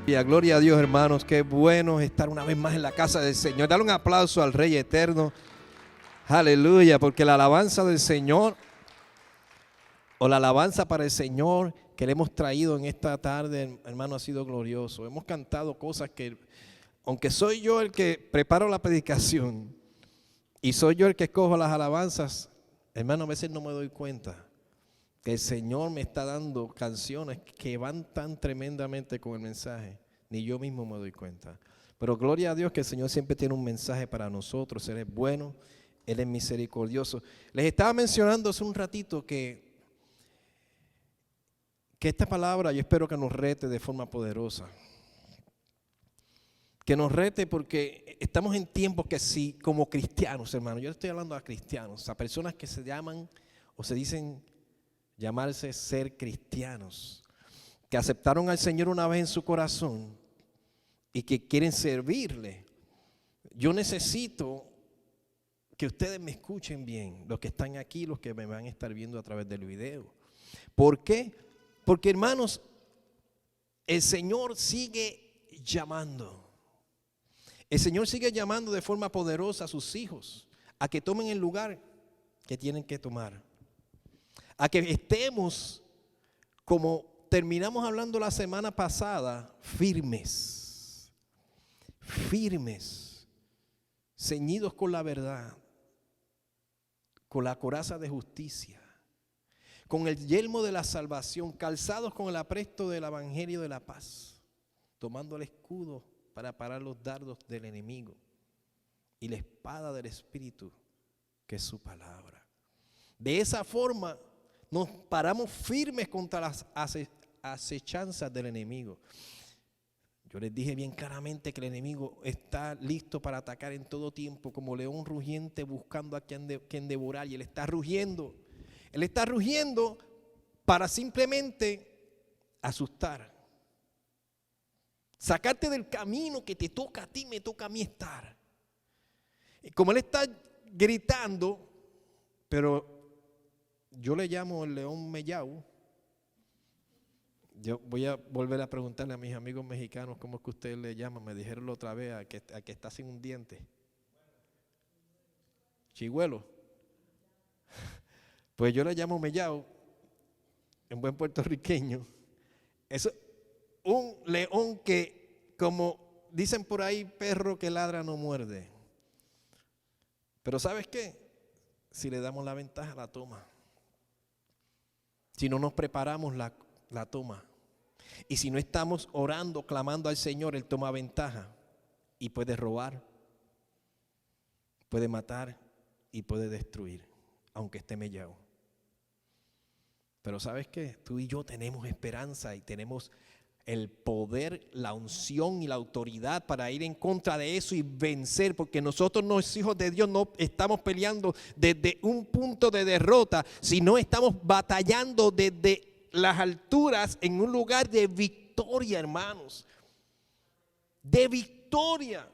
Gloria a Dios, hermanos, qué bueno estar una vez más en la casa del Señor. Dale un aplauso al Rey Eterno. Aleluya, porque la alabanza del Señor o la alabanza para el Señor que le hemos traído en esta tarde, hermano, ha sido glorioso. Hemos cantado cosas que, aunque soy yo el que preparo la predicación y soy yo el que escojo las alabanzas, hermano, a veces no me doy cuenta que el Señor me está dando canciones que van tan tremendamente con el mensaje, ni yo mismo me doy cuenta. Pero gloria a Dios que el Señor siempre tiene un mensaje para nosotros. Él es bueno, Él es misericordioso. Les estaba mencionando hace un ratito que esta palabra yo espero que nos rete de forma poderosa. Que nos rete porque estamos en tiempos que sí, como cristianos, hermano, yo estoy hablando a cristianos, a personas que se llaman o se dicen llamarse ser cristianos, que aceptaron al Señor una vez en su corazón y que quieren servirle. Yo necesito que ustedes me escuchen bien, los que están aquí, los que me van a estar viendo a través del video. ¿Por qué? Porque, hermanos, el Señor sigue llamando. El Señor sigue llamando de forma poderosa a sus hijos a que tomen el lugar que tienen que tomar. A que estemos, como terminamos hablando la semana pasada, firmes, ceñidos con la verdad, con la coraza de justicia, con el yelmo de la salvación, calzados con el apresto del evangelio de la paz, tomando el escudo para parar los dardos del enemigo y la espada del Espíritu, que es su palabra. De esa forma nos paramos firmes contra las acechanzas del enemigo. Yo les dije bien claramente que el enemigo está listo para atacar en todo tiempo, como león rugiente buscando a quien devorar. Y él está rugiendo. Él está rugiendo para simplemente asustar. Sacarte del camino que te toca a ti, me toca a mí estar. Y como él está gritando, pero yo le llamo el león mellau. Yo voy a volver a preguntarle a mis amigos mexicanos cómo es que ustedes le llaman. Me dijeron la otra vez a que está sin un diente. Chigüelo. Pues yo le llamo mellau, en buen puertorriqueño. Es un león que, como dicen por ahí, perro que ladra no muerde. Pero ¿sabes qué? Si le damos la ventaja, la toma. Si no nos preparamos, la toma. Y si no estamos orando, clamando al Señor, Él toma ventaja y puede robar, puede matar y puede destruir, aunque esté mellado. Pero ¿sabes qué? Tú y yo tenemos esperanza y tenemos el poder, la unción y la autoridad para ir en contra de eso y vencer, porque nosotros los hijos de Dios no estamos peleando desde un punto de derrota, sino estamos batallando desde las alturas en un lugar de victoria, hermanos. De victoria.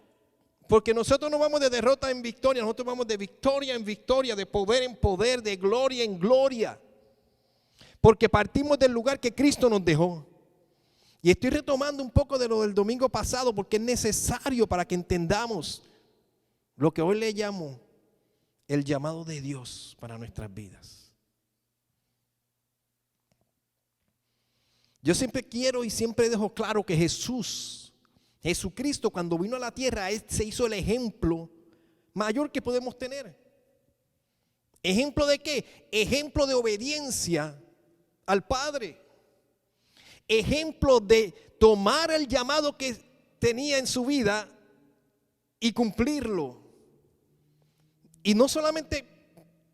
Porque nosotros no vamos de derrota en victoria, nosotros vamos de victoria en victoria, de poder en poder, de gloria en gloria. Porque partimos del lugar que Cristo nos dejó. Y estoy retomando un poco de lo del domingo pasado porque es necesario para que entendamos lo que hoy le llamo el llamado de Dios para nuestras vidas. Yo siempre quiero y siempre dejo claro que Jesucristo, cuando vino a la tierra, Él se hizo el ejemplo mayor que podemos tener. ¿Ejemplo de qué? Ejemplo de obediencia al Padre. Ejemplo de tomar el llamado que tenía en su vida y cumplirlo. Y no solamente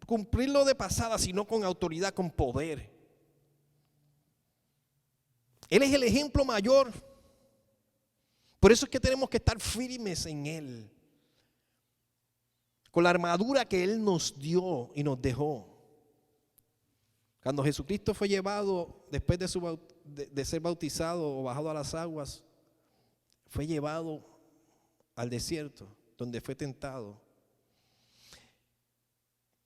cumplirlo de pasada, sino con autoridad, con poder. Él es el ejemplo mayor. Por eso es que tenemos que estar firmes en Él. Con la armadura que Él nos dio y nos dejó. Cuando Jesucristo fue llevado, después de ser bautizado o bajado a las aguas, fue llevado al desierto, donde fue tentado.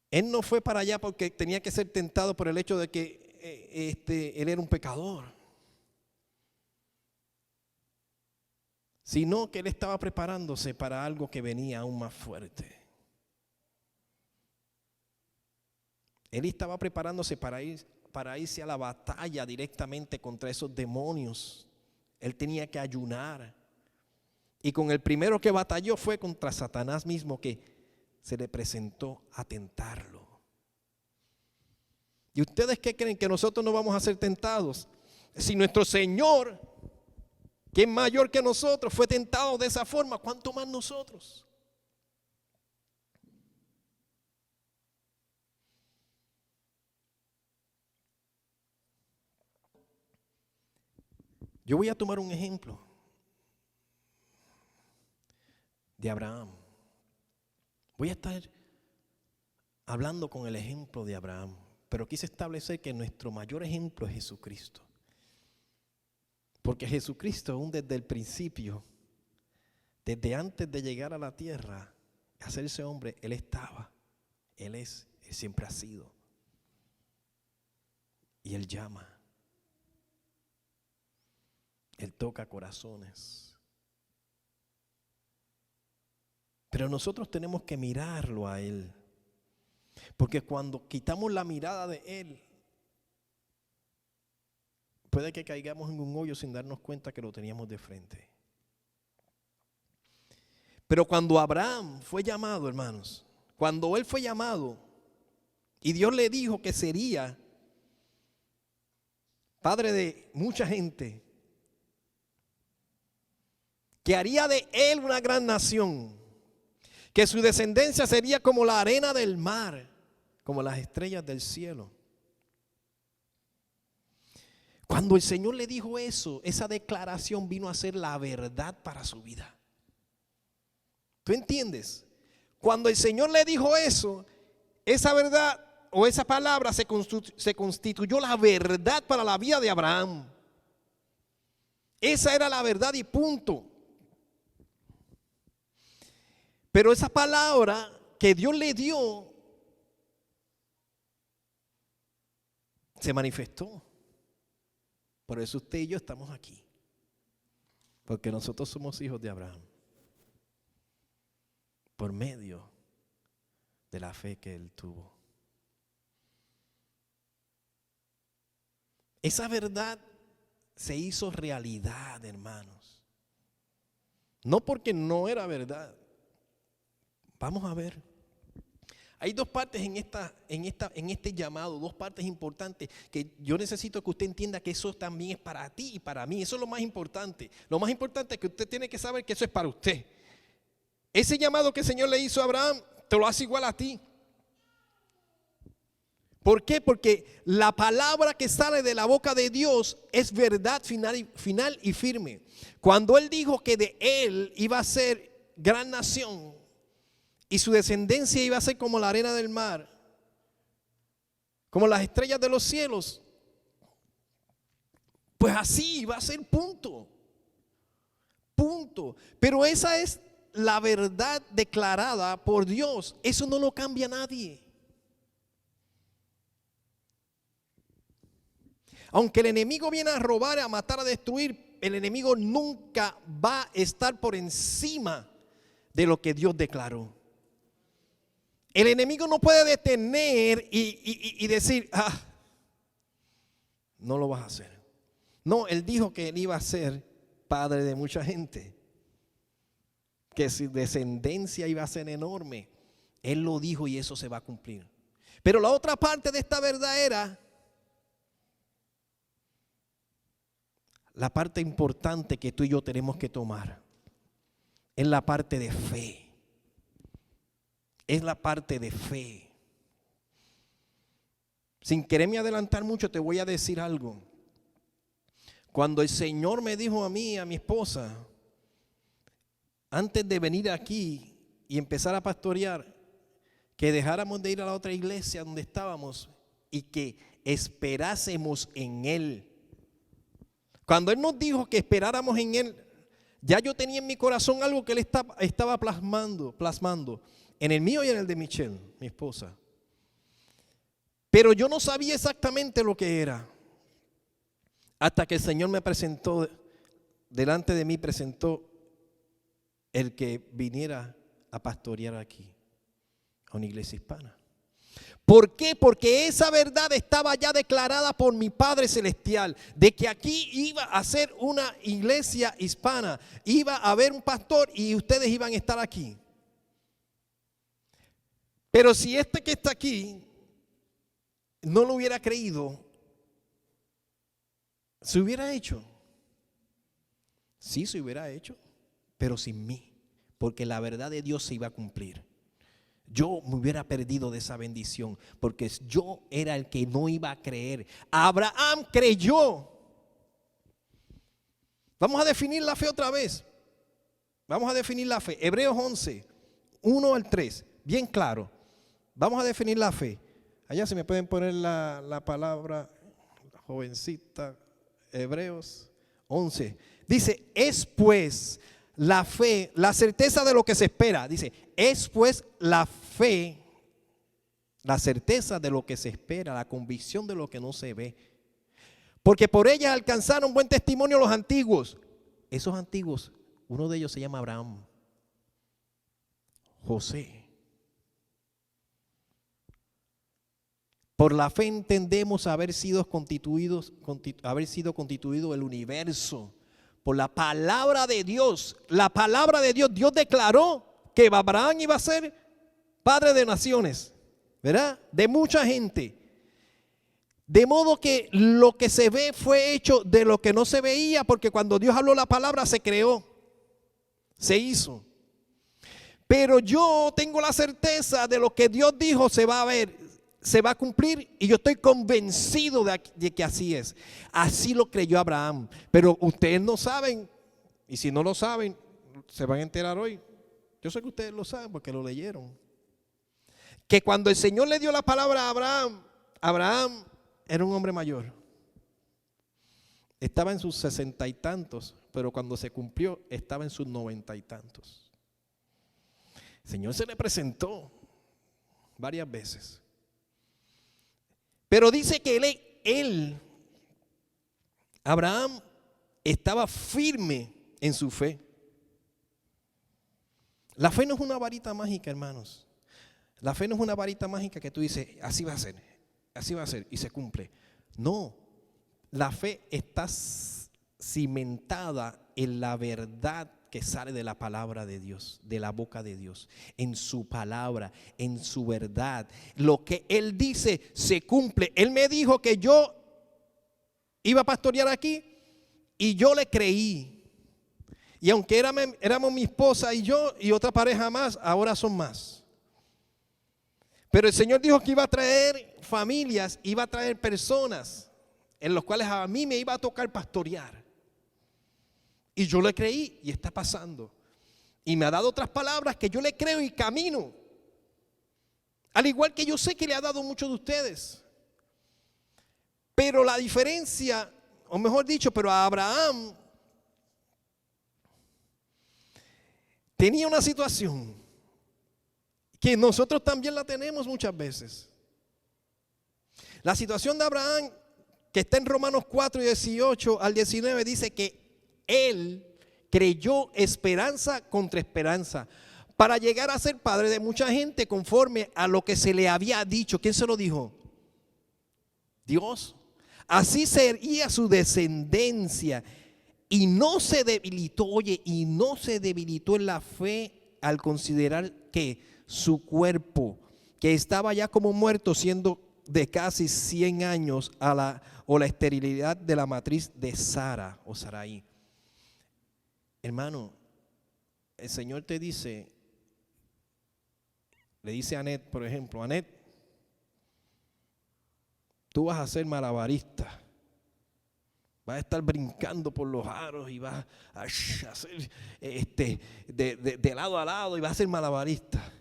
Él no fue para allá porque tenía que ser tentado por el hecho de que él era un pecador. sino que él estaba preparándose para algo que venía aún más fuerte. Él estaba preparándose para irse a la batalla directamente contra esos demonios. Él tenía que ayunar. Y con el primero que batalló fue contra Satanás mismo, que se le presentó a tentarlo. ¿Y ustedes qué creen? ¿Que nosotros no vamos a ser tentados? Si nuestro Señor, que es mayor que nosotros, fue tentado de esa forma, ¿cuánto más nosotros? Yo voy a tomar un ejemplo de Abraham. Voy a estar hablando con el ejemplo de Abraham, pero quise establecer que nuestro mayor ejemplo es Jesucristo. Porque Jesucristo, aún desde el principio, desde antes de llegar a la tierra, hacerse hombre, Él estaba, Él es, Él siempre ha sido. Y Él llama. Él toca corazones. Pero nosotros tenemos que mirarlo a Él. Porque cuando quitamos la mirada de Él, puede que caigamos en un hoyo sin darnos cuenta que lo teníamos de frente. Pero cuando Abraham fue llamado, hermanos, cuando él fue llamado y Dios le dijo que sería padre de mucha gente, que haría de él una gran nación, que su descendencia sería como la arena del mar, como las estrellas del cielo. Cuando el Señor le dijo eso, esa declaración vino a ser la verdad para su vida. ¿Tú entiendes? Cuando el Señor le dijo eso, esa verdad o esa palabra se constituyó la verdad para la vida de Abraham. Esa era la verdad y punto. Pero esa palabra que Dios le dio se manifestó. Por eso usted y yo estamos aquí. Porque nosotros somos hijos de Abraham. Por medio de la fe que él tuvo. Esa verdad se hizo realidad, hermanos. No porque no era verdad. Vamos a ver. Hay dos partes en este llamado, dos partes importantes que yo necesito que usted entienda que eso también es para ti y para mí. Eso es lo más importante. Lo más importante es que usted tiene que saber que eso es para usted. Ese llamado que el Señor le hizo a Abraham, te lo hace igual a ti. ¿Por qué? Porque la palabra que sale de la boca de Dios es verdad final y firme. Cuando Él dijo que de Él iba a ser gran nación y su descendencia iba a ser como la arena del mar, como las estrellas de los cielos, pues así iba a ser, punto. Punto. Pero esa es la verdad declarada por Dios. Eso no lo cambia nadie. Aunque el enemigo viene a robar, a matar, a destruir, el enemigo nunca va a estar por encima de lo que Dios declaró. El enemigo no puede detener y decir, no lo vas a hacer. No, él dijo que él iba a ser padre de mucha gente. Que su descendencia iba a ser enorme. Él lo dijo y eso se va a cumplir. Pero la otra parte de esta verdad era la parte importante que tú y yo tenemos que tomar. Es la parte de fe. Es la parte de fe. Sin quererme adelantar mucho, te voy a decir algo. Cuando el Señor me dijo a mí, a mi esposa, antes de venir aquí y empezar a pastorear, que dejáramos de ir a la otra iglesia donde estábamos y que esperásemos en Él. Cuando Él nos dijo que esperáramos en Él, ya yo tenía en mi corazón algo que Él estaba plasmando en el mío y en el de Michelle, mi esposa. Pero yo no sabía exactamente lo que era. Hasta que el Señor me presentó, delante de mí presentó el que viniera a pastorear aquí, a una iglesia hispana. ¿Por qué? Porque esa verdad estaba ya declarada por mi Padre Celestial, de que aquí iba a ser una iglesia hispana, iba a haber un pastor y ustedes iban a estar aquí. Pero si este que está aquí no lo hubiera creído, ¿se hubiera hecho? Sí, se hubiera hecho, pero sin mí, porque la verdad de Dios se iba a cumplir. Yo me hubiera perdido de esa bendición, porque yo era el que no iba a creer. Abraham creyó. Vamos a definir la fe otra vez. Vamos a definir la fe. Hebreos 11, 1 al 3, bien claro. Vamos a definir la fe. Allá se me pueden poner la palabra, jovencita. Hebreos 11. Dice, es pues la fe, la certeza de lo que se espera. Dice, es pues la fe, la certeza de lo que se espera, la convicción de lo que no se ve. Porque por ella alcanzaron buen testimonio los antiguos. Esos antiguos, uno de ellos se llama Abraham, José. Por la fe entendemos haber sido constituido el universo. Por la palabra de Dios. La palabra de Dios. Dios declaró que Abraham iba a ser padre de naciones, ¿verdad? De mucha gente. De modo que lo que se ve fue hecho de lo que no se veía, porque cuando Dios habló la palabra se creó, se hizo. Pero yo tengo la certeza de lo que Dios dijo se va a ver, se va a cumplir, y yo estoy convencido de que así es. Así lo creyó Abraham. Pero ustedes no saben, y si no lo saben, se van a enterar hoy. Yo sé que ustedes lo saben porque lo leyeron. Que cuando el Señor le dio la palabra a Abraham, Abraham era un hombre mayor. Estaba en sus 60 y tantos, pero cuando se cumplió estaba en sus 90 y tantos. El Señor se le presentó varias veces. Pero dice que Abraham, estaba firme en su fe. La fe no es una varita mágica, hermanos. La fe no es una varita mágica que tú dices, así va a ser, y se cumple. No, la fe está cimentada en la verdad que sale de la palabra de Dios, de la boca de Dios, en su palabra, en su verdad. Lo que Él dice se cumple. Él me dijo que yo iba a pastorear aquí y yo le creí. Y aunque éramos mi esposa y yo y otra pareja más, ahora son más. Pero el Señor dijo que iba a traer familias, iba a traer personas en los cuales a mí me iba a tocar pastorear. Y yo le creí y está pasando. Y me ha dado otras palabras que yo le creo y camino. Al igual que yo sé que le ha dado a muchos de ustedes. Pero la diferencia, o mejor dicho, pero a Abraham tenía una situación que nosotros también la tenemos muchas veces. La situación de Abraham, que está en Romanos 4, 18 al 19, dice que él creyó esperanza contra esperanza para llegar a ser padre de mucha gente conforme a lo que se le había dicho. ¿Quién se lo dijo? Dios. Así sería su descendencia. Y no se debilitó, y no se debilitó en la fe al considerar que su cuerpo, que estaba ya como muerto, siendo de casi 100 años, la esterilidad de la matriz de Sara o Sarai. Hermano, el Señor te dice, le dice a Anet, por ejemplo, Anet, tú vas a ser malabarista. Vas a estar brincando por los aros y vas a hacer de lado a lado y vas a ser malabarista.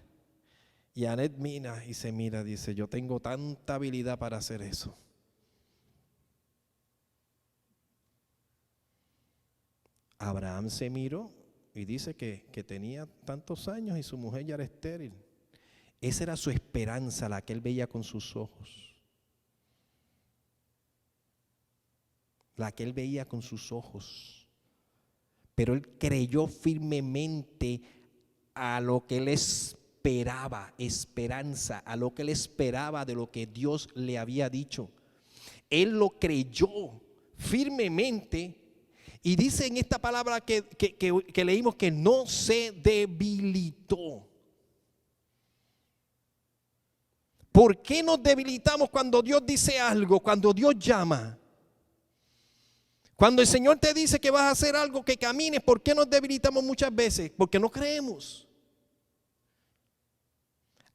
Y Anet mira y se mira, dice, yo tengo tanta habilidad para hacer eso. Abraham se miró y dice que tenía tantos años y su mujer ya era estéril. Esa era su esperanza, la que él veía con sus ojos. La que él veía con sus ojos. Pero él creyó firmemente a lo que él esperaba, esperanza, a lo que él esperaba de lo que Dios le había dicho. Él lo creyó firmemente y dice en esta palabra que leímos que no se debilitó. ¿Por qué nos debilitamos cuando Dios dice algo, cuando Dios llama? Cuando el Señor te dice que vas a hacer algo, que camines, ¿por qué nos debilitamos muchas veces? Porque no creemos.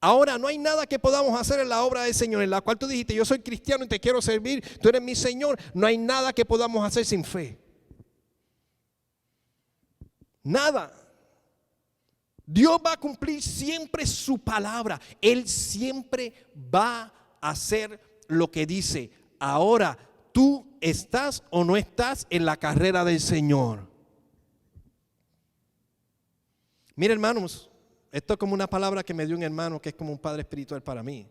Ahora no hay nada que podamos hacer en la obra del Señor, en la cual tú dijiste, yo soy cristiano y te quiero servir, tú eres mi Señor. No hay nada que podamos hacer sin fe. Nada. Dios va a cumplir siempre su palabra. Él siempre va a hacer lo que dice. Ahora, ¿tú estás o no estás en la carrera del Señor? Mira, hermanos, esto es como una palabra que me dio un hermano que es como un padre espiritual para mí.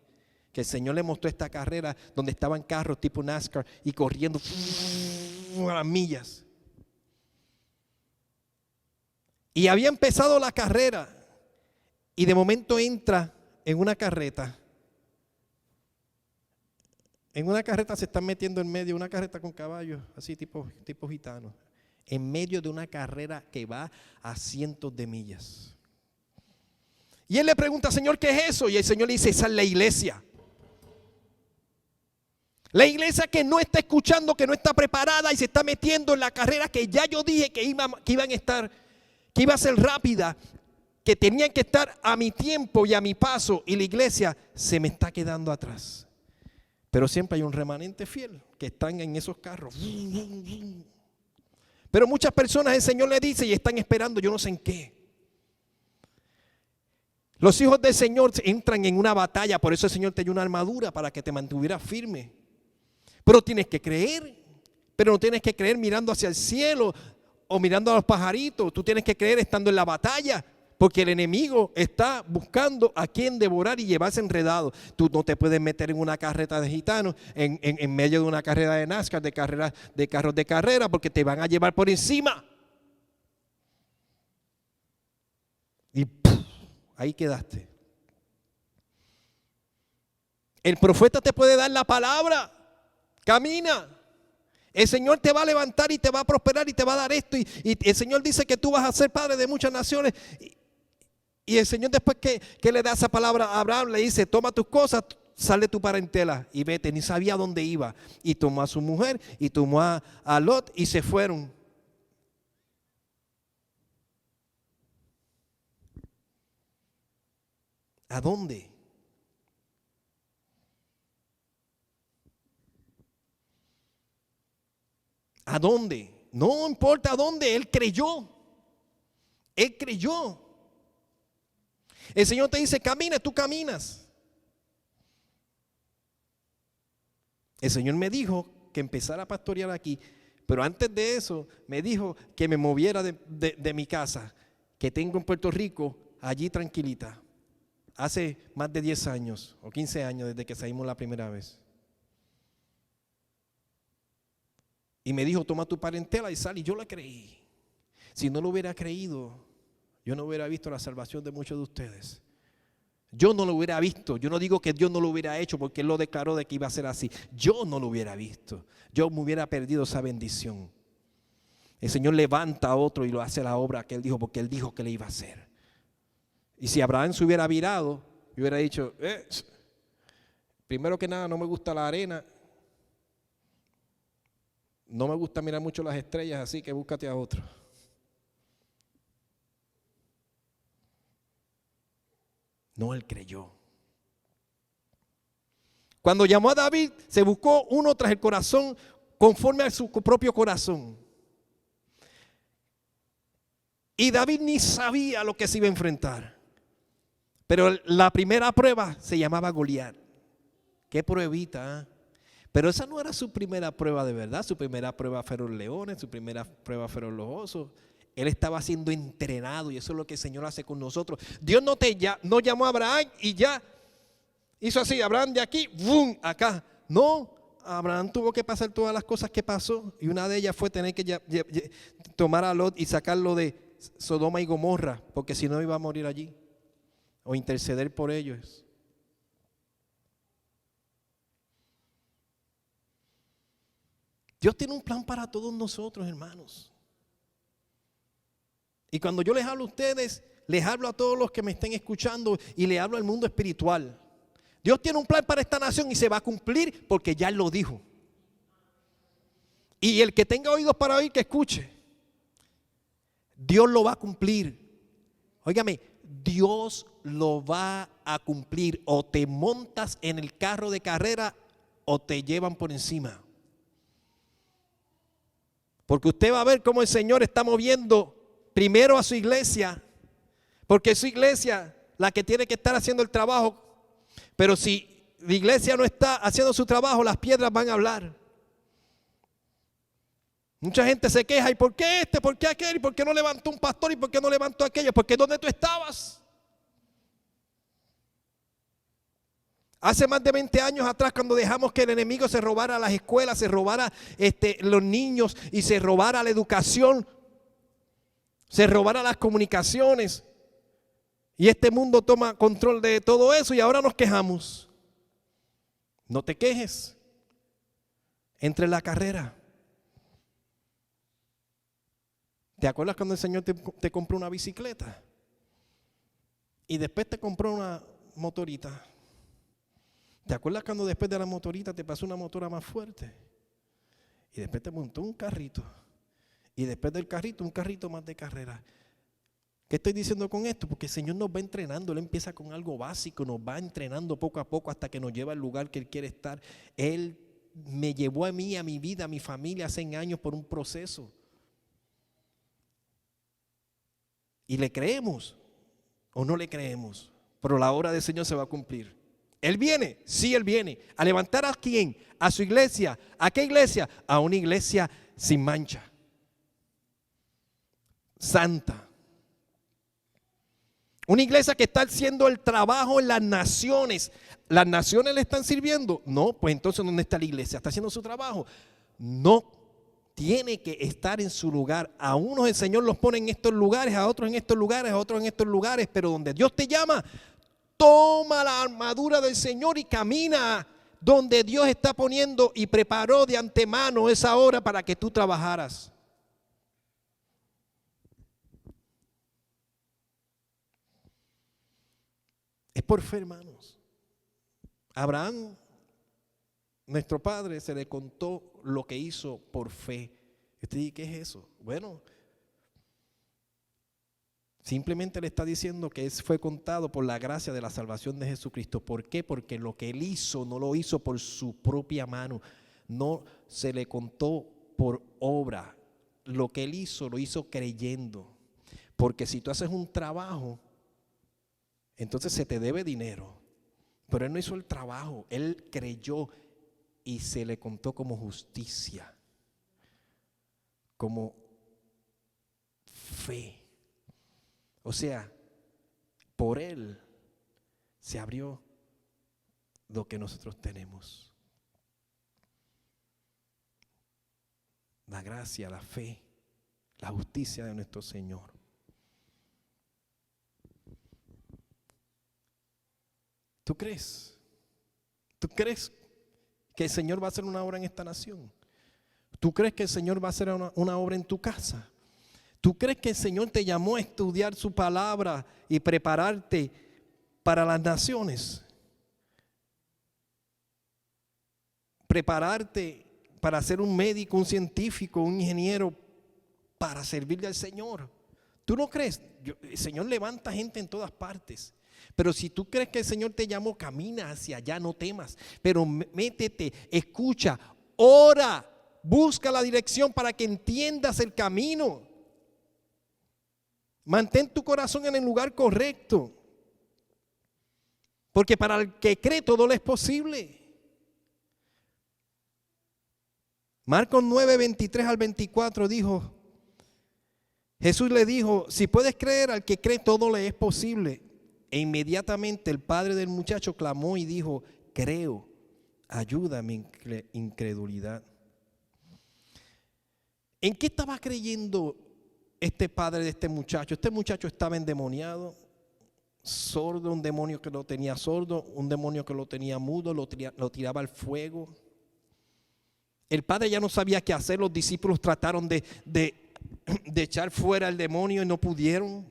Que el Señor le mostró esta carrera donde estaban carros tipo NASCAR y corriendo a las millas. Y había empezado la carrera y de momento entra en una carreta. En una carreta se están metiendo en medio, una carreta con caballos, así tipo gitano. En medio de una carrera que va a cientos de millas. Y él le pregunta, Señor, ¿qué es eso? Y el Señor le dice, esa es la iglesia. La iglesia que no está escuchando, que no está preparada y se está metiendo en la carrera que ya yo dije que iban a estar, que iba a ser rápida, que tenían que estar a mi tiempo y a mi paso, y la iglesia se me está quedando atrás. Pero siempre hay un remanente fiel que están en esos carros. Pero muchas personas el Señor le dice y están esperando, yo no sé en qué. Los hijos del Señor entran en una batalla, por eso el Señor te dio una armadura para que te mantuvieras firme. Pero tienes que creer, pero no tienes que creer mirando hacia el cielo o mirando a los pajaritos. Tú tienes que creer estando en la batalla, porque el enemigo está buscando a quien devorar y llevarse enredado. Tú no te puedes meter en una carreta de gitanos, en medio de una carrera de NASCAR, de carros de carrera, porque te van a llevar por encima. Y ahí quedaste. El profeta te puede dar la palabra. Camina. El Señor te va a levantar y te va a prosperar y te va a dar esto. Y el Señor dice que tú vas a ser padre de muchas naciones. Y el Señor, después que le da esa palabra a Abraham, le dice, toma tus cosas, sal de tu parentela y vete. Ni sabía dónde iba. Y tomó a su mujer y tomó a Lot y se fueron. ¿A dónde? ¿A dónde? No importa a dónde, él creyó. Él creyó. El Señor te dice, camina, tú caminas. El Señor me dijo que empezara a pastorear aquí, pero antes de eso me dijo que me moviera de mi casa, que tengo en Puerto Rico, allí tranquilita. Hace más de 10 años o 15 años desde que salimos la primera vez. Y me dijo, toma tu parentela y sal, y yo la creí. Si no lo hubiera creído, yo no hubiera visto la salvación de muchos de ustedes. Yo no lo hubiera visto. Yo no digo que Dios no lo hubiera hecho porque Él lo declaró de que iba a ser así. Yo no lo hubiera visto. Yo me hubiera perdido esa bendición. El Señor levanta a otro y lo hace la obra que Él dijo porque Él dijo que le iba a hacer. Y si Abraham se hubiera virado y hubiera dicho, primero que nada no me gusta la arena. No me gusta mirar mucho las estrellas, así que búscate a otro. No, él creyó. Cuando llamó a David, se buscó uno tras el corazón, conforme a su propio corazón. Y David ni sabía lo que se iba a enfrentar. Pero la primera prueba se llamaba Goliat. Qué pruebita, ¿eh? Pero esa no era su primera prueba de verdad. Su primera prueba fueron los leones, su primera prueba fueron los osos. Él estaba siendo entrenado y eso es lo que el Señor hace con nosotros. Dios no llamó a Abraham y ya hizo así, Abraham de aquí, ¡bum!, acá. No, Abraham tuvo que pasar todas las cosas que pasó, y una de ellas fue tener que tomar a Lot y sacarlo de Sodoma y Gomorra, porque si no iba a morir allí, o interceder por ellos. Dios tiene un plan para todos nosotros, hermanos. Y cuando yo les hablo a ustedes, les hablo a todos los que me estén escuchando y les hablo al mundo espiritual. Dios tiene un plan para esta nación y se va a cumplir porque ya Él lo dijo. Y el que tenga oídos para oír, que escuche. Dios lo va a cumplir. Óigame, Dios lo va a cumplir. O te montas en el carro de carrera o te llevan por encima. Porque usted va a ver cómo el Señor está moviendo primero a su iglesia, porque es su iglesia la que tiene que estar haciendo el trabajo. Pero si la iglesia no está haciendo su trabajo, las piedras van a hablar. Mucha gente se queja, ¿y por qué este? ¿Por qué aquel? ¿Y por qué no levantó un pastor? ¿Y por qué no levantó aquello? Porque ¿dónde tú estabas? Hace más de 20 años atrás, cuando dejamos que el enemigo se robara las escuelas, se robara los niños y se robara la educación, se robara las comunicaciones, y este mundo toma control de todo eso y ahora nos quejamos. No te quejes. Entre en la carrera. ¿Te acuerdas cuando el Señor te compró una bicicleta? Y después te compró una motorita. ¿Te acuerdas cuando después de la motorita te pasó una motora más fuerte? Y después te montó un carrito. Y después del carrito, un carrito más de carrera. ¿Qué estoy diciendo con esto? Porque el Señor nos va entrenando. Él empieza con algo básico, nos va entrenando poco a poco hasta que nos lleva al lugar que Él quiere estar. Él me llevó a mí, a mi vida, a mi familia hace años por un proceso. Y le creemos o no le creemos, pero la obra del Señor se va a cumplir. Él viene, sí, Él viene. ¿A levantar a quién? A su iglesia. ¿A qué iglesia? A una iglesia sin mancha, santa. Una iglesia que está haciendo el trabajo en las naciones. ¿Las naciones le están sirviendo? No, pues entonces ¿dónde está la iglesia? ¿Está haciendo su trabajo? No. Tiene que estar en su lugar. A unos el Señor los pone en estos lugares, a otros en estos lugares, a otros en estos lugares. Pero donde Dios te llama, toma la armadura del Señor y camina donde Dios está poniendo y preparó de antemano esa hora para que tú trabajaras. Es por fe, hermanos. Abraham, nuestro padre, se le contó lo que hizo por fe. Usted dice, ¿qué es eso? Bueno, simplemente le está diciendo que fue contado por la gracia de la salvación de Jesucristo. ¿Por qué? Porque lo que él hizo no lo hizo por su propia mano. No se le contó por obra. Lo que él hizo lo hizo creyendo. Porque si tú haces un trabajo, entonces se te debe dinero. Pero él no hizo el trabajo, él creyó y se le contó como justicia, como fe. O sea, por él se abrió lo que nosotros tenemos. La gracia, la fe, la justicia de nuestro Señor. ¿Tú crees? ¿Tú crees que el Señor va a hacer una obra en esta nación? ¿Tú crees que el Señor va a hacer una obra en tu casa? ¿Tú crees que el Señor te llamó a estudiar su palabra y prepararte para las naciones? Prepararte para ser un médico, un científico, un ingeniero, para servirle al Señor. ¿Tú no crees? El Señor levanta gente en todas partes. Pero si tú crees que el Señor te llamó, camina hacia allá, no temas. Pero métete, escucha, ora, busca la dirección para que entiendas el camino. Mantén tu corazón en el lugar correcto. Porque para el que cree todo le es posible. Marcos 9, 23 al 24 dijo, Jesús le dijo, si puedes creer, al que cree todo le es posible. E inmediatamente el padre del muchacho clamó y dijo, creo, ayuda mi incredulidad. ¿En qué estaba creyendo este padre de este muchacho? Este muchacho estaba endemoniado, sordo, un demonio que lo tenía sordo, un demonio que lo tenía mudo, lo tiraba al fuego. El padre ya no sabía qué hacer, los discípulos trataron de echar fuera al demonio y no pudieron.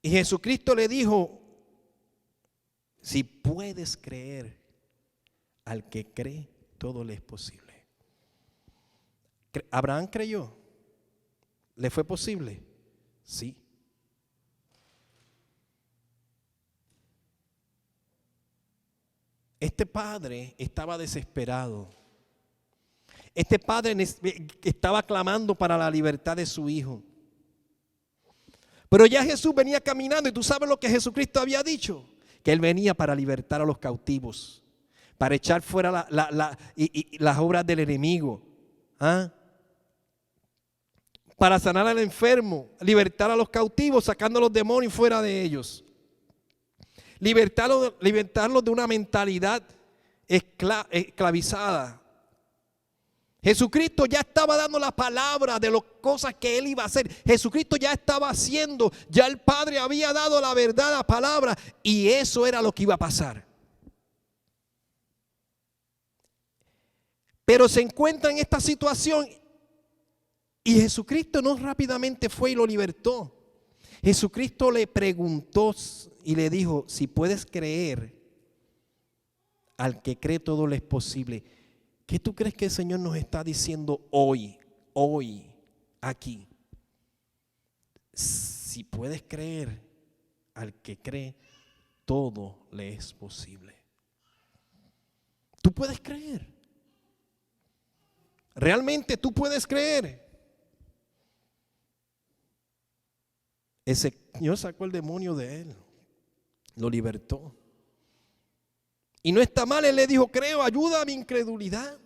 Y Jesucristo le dijo, si puedes creer, al que cree, todo le es posible. ¿Abraham creyó? ¿Le fue posible? Sí. Este padre estaba desesperado. Este padre estaba clamando para la libertad de su hijo. Pero ya Jesús venía caminando y tú sabes lo que Jesucristo había dicho. Que Él venía para libertar a los cautivos, para echar fuera las obras del enemigo. ¿Ah? Para sanar al enfermo, libertar a los cautivos, sacando a los demonios fuera de ellos. Libertarlos de una mentalidad esclavizada. Jesucristo ya estaba dando la palabra de las cosas que Él iba a hacer. Jesucristo ya estaba haciendo, ya el Padre había dado la verdad, la palabra, y eso era lo que iba a pasar. Pero se encuentra en esta situación y Jesucristo no rápidamente fue y lo libertó. Jesucristo le preguntó y le dijo, si puedes creer, al que cree todo le es posible. ¿Qué tú crees que el Señor nos está diciendo hoy, aquí? Si puedes creer, al que cree, todo le es posible. Tú puedes creer. Realmente tú puedes creer. El Señor sacó el demonio de él, lo libertó. Y no está mal, Él le dijo, creo, ayuda a mi incredulidad.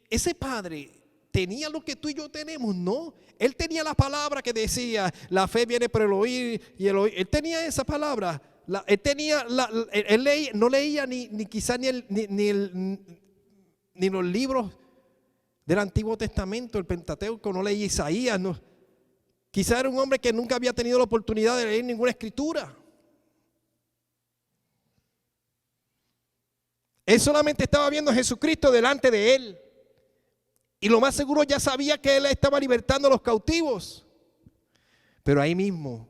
Ese padre tenía lo que tú y yo tenemos, ¿no? Él tenía la palabra que decía, la fe viene por el oír y el oír. Él tenía esa palabra. No leía ni quizás ni los libros del Antiguo Testamento, el Pentateuco, no leía Isaías. No. Quizás era un hombre que nunca había tenido la oportunidad de leer ninguna escritura. Él solamente estaba viendo a Jesucristo delante de él. Y lo más seguro ya sabía que él estaba libertando a los cautivos. Pero ahí mismo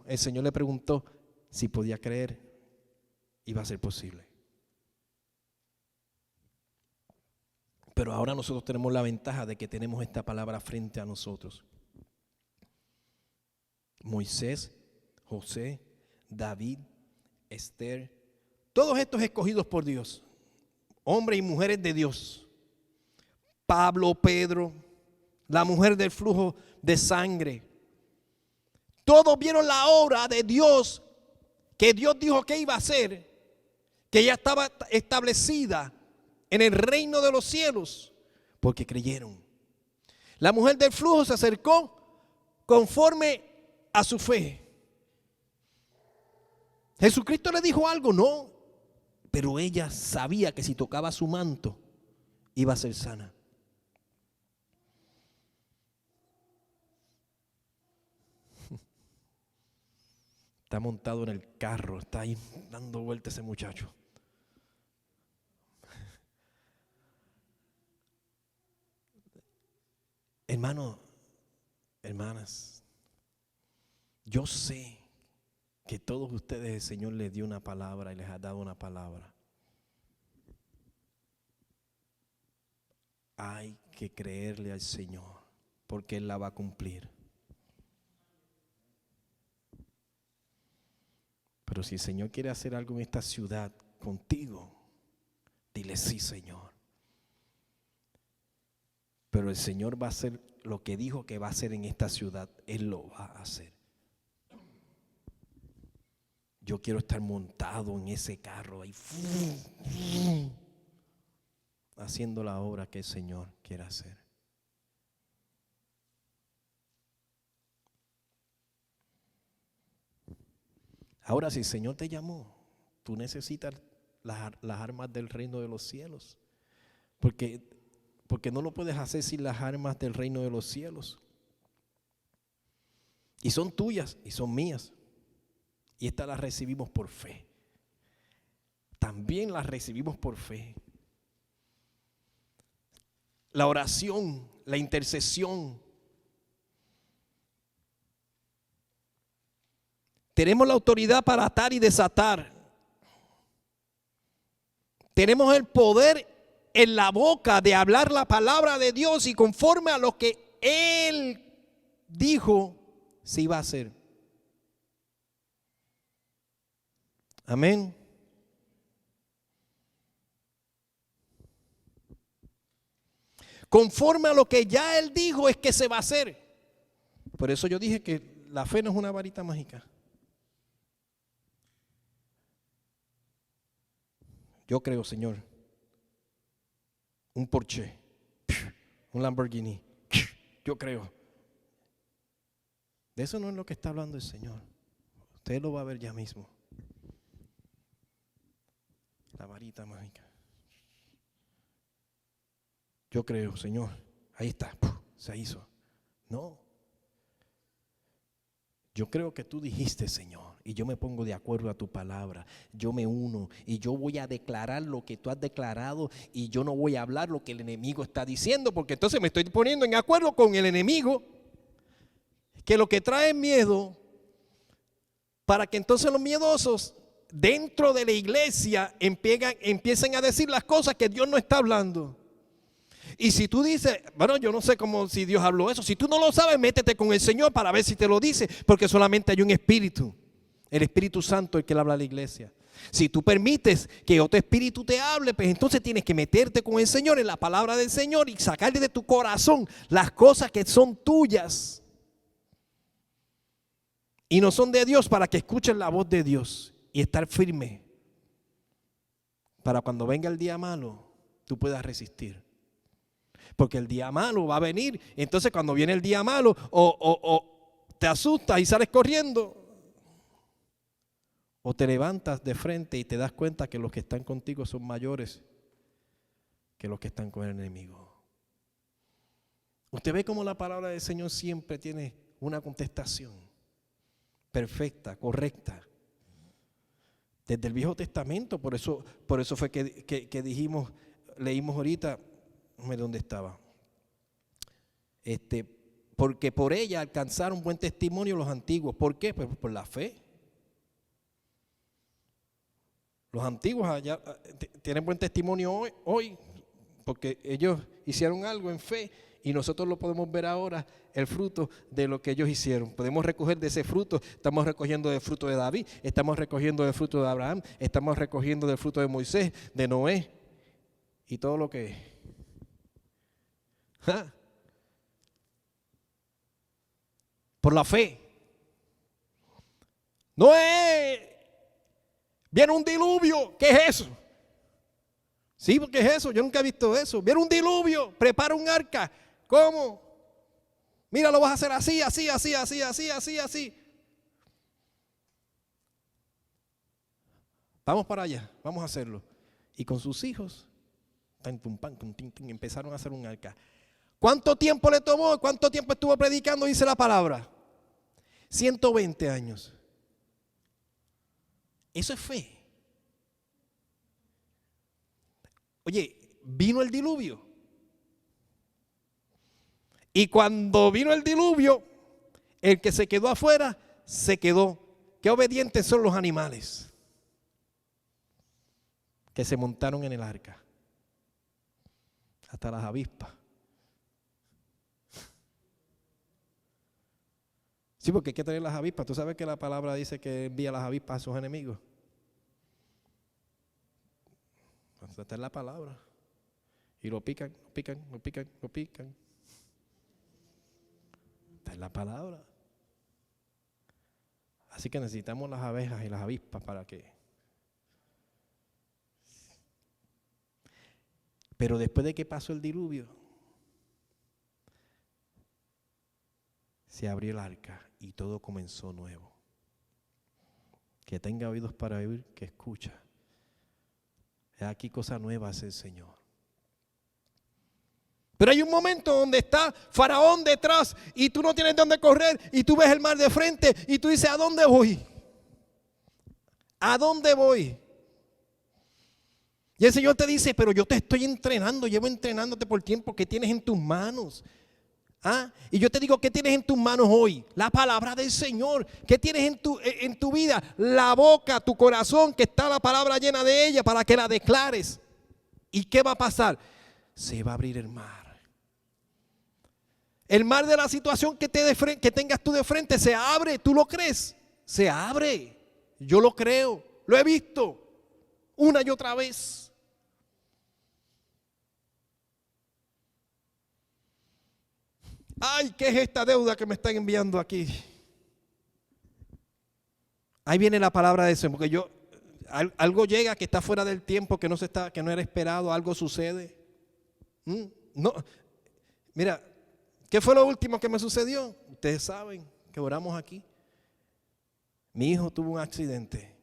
el Señor le preguntó si podía creer. Iba a ser posible. Pero ahora nosotros tenemos la ventaja de que tenemos esta palabra frente a nosotros. Moisés, José, David, Esther, todos estos escogidos por Dios, hombres y mujeres de Dios. Pablo, Pedro, la mujer del flujo de sangre. Todos vieron la obra de Dios, que Dios dijo que iba a hacer, que ya estaba establecida en el reino de los cielos, porque creyeron. La mujer del flujo se acercó conforme a su fe. Jesucristo le dijo algo, no, pero ella sabía que si tocaba su manto iba a ser sana. Está montado en el carro, está ahí dando vueltas ese muchacho. Hermano, hermanas, yo sé que todos ustedes el Señor les dio una palabra y les ha dado una palabra. Hay que creerle al Señor porque Él la va a cumplir. Pero si el Señor quiere hacer algo en esta ciudad contigo, dile sí, Señor. Pero el Señor va a hacer lo que dijo que va a hacer en esta ciudad. Él lo va a hacer. Yo quiero estar montado en ese carro ahí, haciendo la obra que el Señor quiere hacer. Ahora, si el Señor te llamó Tú necesitas las armas del reino de los cielos. Porque no lo puedes hacer sin las armas del reino de los cielos. Y son tuyas y son mías. Y estas las recibimos por fe. También las recibimos por fe. La oración, la intercesión. Tenemos la autoridad para atar y desatar. Tenemos el poder en la boca de hablar la palabra de Dios y conforme a lo que Él dijo, se iba a hacer. Amén. Conforme a lo que ya Él dijo es que se va a hacer. Por eso yo dije que la fe no es una varita mágica. Yo creo, Señor, un Porsche, un Lamborghini, yo creo. De eso no es lo que está hablando el Señor. Usted lo va a ver ya mismo. La varita mágica. Yo creo, Señor, ahí está, se hizo. No. Yo creo que tú dijiste, Señor, y yo me pongo de acuerdo a tu palabra. Yo me uno y yo voy a declarar lo que tú has declarado y yo no voy a hablar lo que el enemigo está diciendo, porque entonces me estoy poniendo en acuerdo con el enemigo, que lo que trae miedo, para que entonces los miedosos dentro de la iglesia empiecen a decir las cosas que Dios no está hablando. Y si tú dices, bueno, yo no sé cómo si Dios habló eso. Si tú no lo sabes, métete con el Señor para ver si te lo dice, porque solamente hay un espíritu, el Espíritu Santo, el que le habla a la iglesia. Si tú permites que otro espíritu te hable, pues entonces tienes que meterte con el Señor en la palabra del Señor y sacarle de tu corazón las cosas que son tuyas y no son de Dios, para que escuchen la voz de Dios y estar firme para cuando venga el día malo tú puedas resistir. Porque el día malo va a venir. Entonces cuando viene el día malo o te asustas y sales corriendo, o te levantas de frente y te das cuenta que los que están contigo son mayores que los que están con el enemigo. Usted ve cómo la palabra del Señor siempre tiene una contestación perfecta, correcta. Desde el Viejo Testamento, por eso fue que dijimos, leímos ahorita, ¿dónde estaba? Porque por ella alcanzaron buen testimonio los antiguos. ¿Por qué? Pues por la fe. Los antiguos allá tienen buen testimonio hoy porque ellos hicieron algo en fe y nosotros lo podemos ver ahora, el fruto de lo que ellos hicieron. Podemos recoger de ese fruto. Estamos recogiendo del fruto de David, estamos recogiendo del fruto de Abraham, estamos recogiendo del fruto de Moisés, de Noé y todo lo que es. Por la fe. Noé, viene un diluvio. ¿Qué es eso? Sí, porque es eso. Yo nunca he visto eso. Viene un diluvio, prepara un arca. ¿Cómo? Mira, lo vas a hacer así, así, así, así, así, así, así. Vamos para allá, vamos a hacerlo. Y con sus hijos, empezaron a hacer un arca. ¿Cuánto tiempo le tomó? ¿Cuánto tiempo estuvo predicando? Dice la palabra. 120 años. Eso es fe. Oye, vino el diluvio. Y cuando vino el diluvio, el que se quedó afuera, se quedó. Qué obedientes son los animales que se montaron en el arca. Hasta las avispas. Sí, porque hay que tener las avispas. Tú sabes que la palabra dice que envía las avispas a sus enemigos. Está en la palabra. Y lo pican, lo pican, lo pican, lo pican. Está en la palabra. Así que necesitamos las abejas y las avispas para que. Pero después de que pasó el diluvio, se abrió el arca y todo comenzó nuevo. Que tenga oídos para oír, que escucha. Aquí cosa nueva hace el Señor. Pero hay un momento donde está Faraón detrás y tú no tienes dónde correr y tú ves el mar de frente y tú dices, ¿a dónde voy? ¿A dónde voy? Y el Señor te dice, pero yo te estoy entrenando, llevo entrenándote por tiempo. ¿Qué tienes en tus manos? Y yo te digo, ¿qué tienes en tus manos hoy? La palabra del Señor. ¿Qué tienes en tu vida? La boca, tu corazón, que está la palabra llena de ella para que la declares. ¿Y qué va a pasar? Se va a abrir el mar. El mar de la situación que tengas tú de frente se abre. ¿Tú lo crees? Se abre. Yo lo creo. Lo he visto una y otra vez. Ay, ¿qué es esta deuda que me están enviando aquí? Ahí viene la palabra de eso, porque algo llega que está fuera del tiempo, que no era esperado, algo sucede. No, mira, ¿qué fue lo último que me sucedió? Ustedes saben que oramos aquí. Mi hijo tuvo un accidente.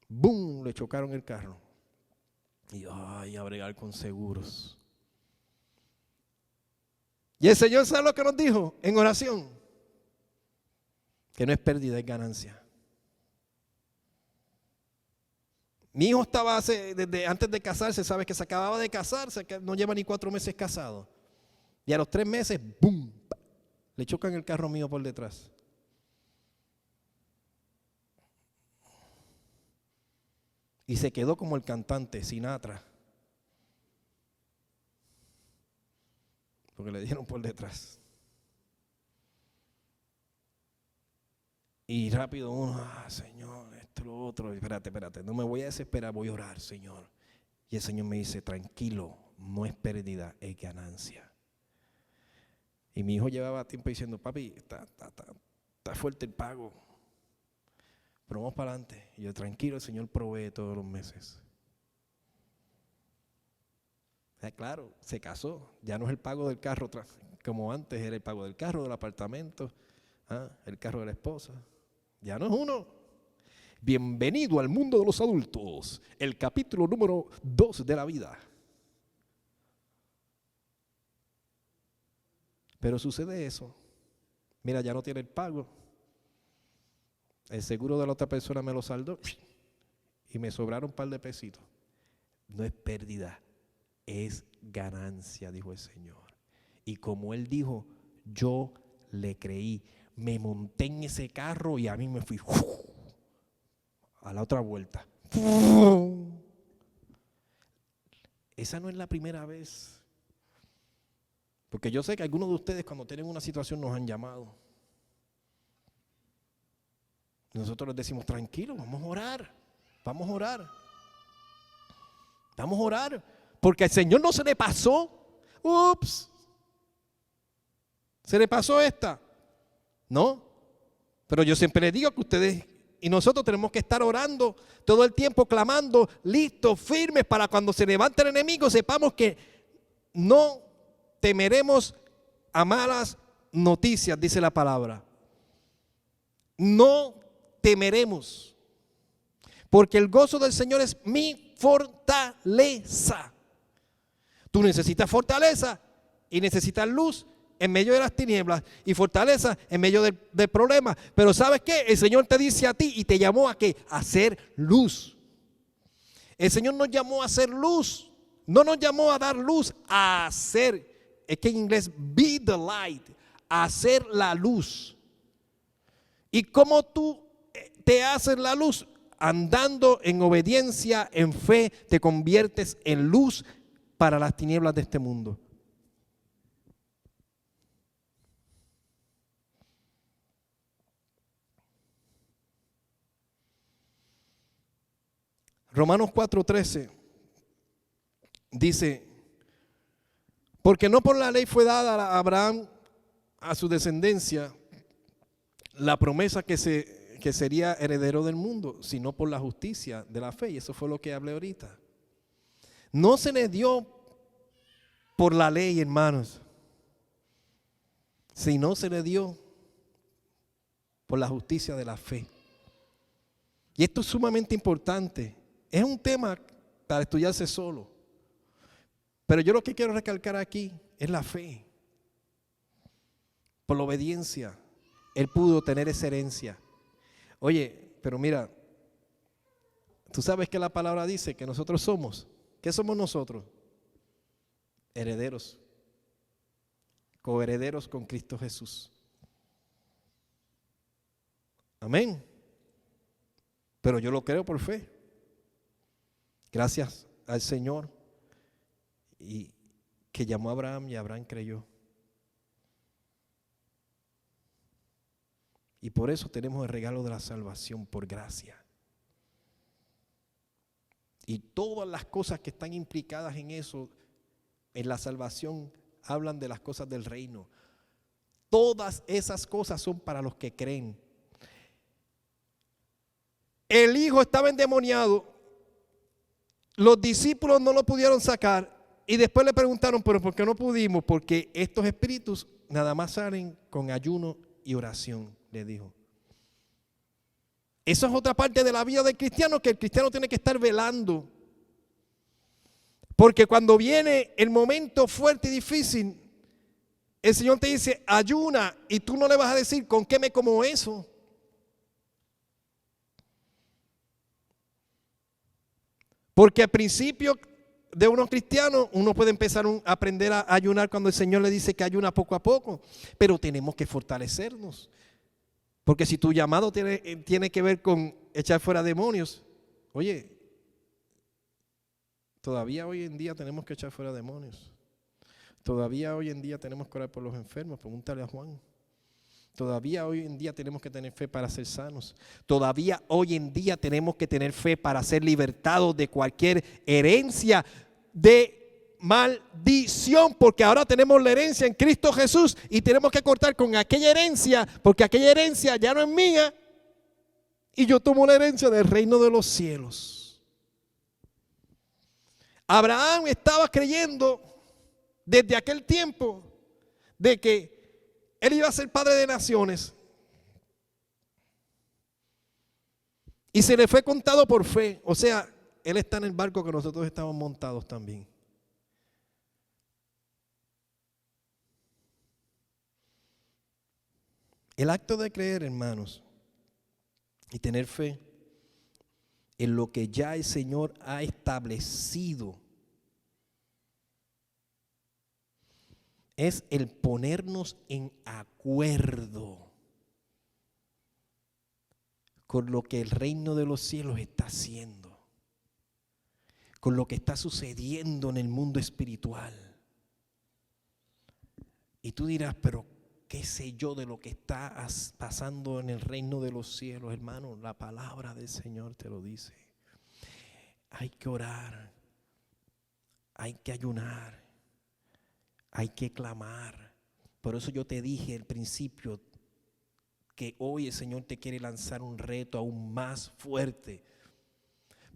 ¡Bum! Le chocaron el carro. Y a bregar con seguros. Y el Señor, ¿sabe lo que nos dijo en oración? Que no es pérdida, es ganancia. Mi hijo estaba desde antes de casarse, ¿sabes? Que se acababa de casar, no lleva ni 4 meses casado. Y a los 3 meses, ¡bum! Le chocan el carro mío por detrás. Y se quedó como el cantante Sinatra. Porque le dieron por detrás. Y rápido uno, Señor, esto, lo otro. Espérate, no me voy a desesperar, voy a orar, Señor. Y el Señor me dice, tranquilo, no es pérdida, es ganancia. Y mi hijo llevaba tiempo diciendo, papi, está fuerte el pago. Pero vamos para adelante. Y yo, tranquilo, el Señor provee todos los meses. Claro, se casó. Ya no es el pago del carro como antes, era el pago del carro, del apartamento, el carro de la esposa. Ya no es uno. Bienvenido al mundo de los adultos, el capítulo número 2 de la vida. Pero sucede eso. Mira, ya no tiene el pago. El seguro de la otra persona me lo saldó y me sobraron un par de pesitos. No es pérdida, es ganancia, dijo el Señor. Y como Él dijo, yo le creí. Me monté en ese carro y a mí me fui a la otra vuelta. Esa no es la primera vez. Porque yo sé que algunos de ustedes cuando tienen una situación nos han llamado. Nosotros les decimos, tranquilo, vamos a orar. Vamos a orar. Vamos a orar. Porque al Señor no se le pasó. Ups. Se le pasó esta. No. Pero yo siempre les digo que ustedes y nosotros tenemos que estar orando todo el tiempo, clamando, listos, firmes, para cuando se levante el enemigo, sepamos que no temeremos a malas noticias, dice la palabra. No temeremos. Porque el gozo del Señor es mi fortaleza. Tú necesitas fortaleza y necesitas luz en medio de las tinieblas y fortaleza en medio del problema. Pero ¿sabes qué? El Señor te dice a ti y te llamó a ¿qué? A hacer luz. El Señor nos llamó a hacer luz. No nos llamó a dar luz, a hacer. Es que en inglés, be the light. A hacer la luz. ¿Y cómo tú te haces la luz? Andando en obediencia, en fe, te conviertes en luz para las tinieblas de este mundo. Romanos 4:13 dice, porque no por la ley fue dada a Abraham, a su descendencia, la promesa que sería heredero del mundo, sino por la justicia de la fe. Y eso fue lo que hablé ahorita. No se le dio por la ley, hermanos, sino se le dio por la justicia de la fe. Y esto es sumamente importante. Es un tema para estudiarse solo. Pero yo lo que quiero recalcar aquí es la fe. Por la obediencia, él pudo tener esa herencia. Oye, pero mira, tú sabes que la palabra dice que nosotros somos. ¿Qué somos nosotros? Herederos. Coherederos con Cristo Jesús. Amén. Pero yo lo creo por fe. Gracias al Señor y que llamó a Abraham y Abraham creyó. Y por eso tenemos el regalo de la salvación por gracia. Y todas las cosas que están implicadas en eso, en la salvación, hablan de las cosas del reino. Todas esas cosas son para los que creen. El hijo estaba endemoniado, los discípulos no lo pudieron sacar y después le preguntaron, pero ¿por qué no pudimos? Porque estos espíritus nada más salen con ayuno y oración, le dijo. Eso es otra parte de la vida del cristiano, que el cristiano tiene que estar velando. Porque cuando viene el momento fuerte y difícil, el Señor te dice, ayuna, y tú no le vas a decir, ¿con qué me como eso? Porque al principio de unos cristianos, uno puede empezar a aprender a ayunar cuando el Señor le dice que ayuna poco a poco, pero tenemos que fortalecernos. Porque si tu llamado tiene que ver con echar fuera demonios, oye, todavía hoy en día tenemos que echar fuera demonios. Todavía hoy en día tenemos que orar por los enfermos, pregúntale a Juan. Todavía hoy en día tenemos que tener fe para ser sanos. Todavía hoy en día tenemos que tener fe para ser libertados de cualquier herencia de maldición, porque ahora tenemos la herencia en Cristo Jesús y tenemos que cortar con aquella herencia, porque aquella herencia ya no es mía y yo tomo la herencia del reino de los cielos. Abraham estaba creyendo desde aquel tiempo de que él iba a ser padre de naciones. Y se le fue contado por fe. O sea, él está en el barco que nosotros estamos montados también. El acto de creer, hermanos, y tener fe en lo que ya el Señor ha establecido, es el ponernos en acuerdo con lo que el reino de los cielos está haciendo, con lo que está sucediendo en el mundo espiritual. Y tú dirás, pero ¿qué sé yo de lo que está pasando en el reino de los cielos, hermano? La palabra del Señor te lo dice. Hay que orar, hay que ayunar, hay que clamar. Por eso yo te dije al principio que hoy el Señor te quiere lanzar un reto aún más fuerte.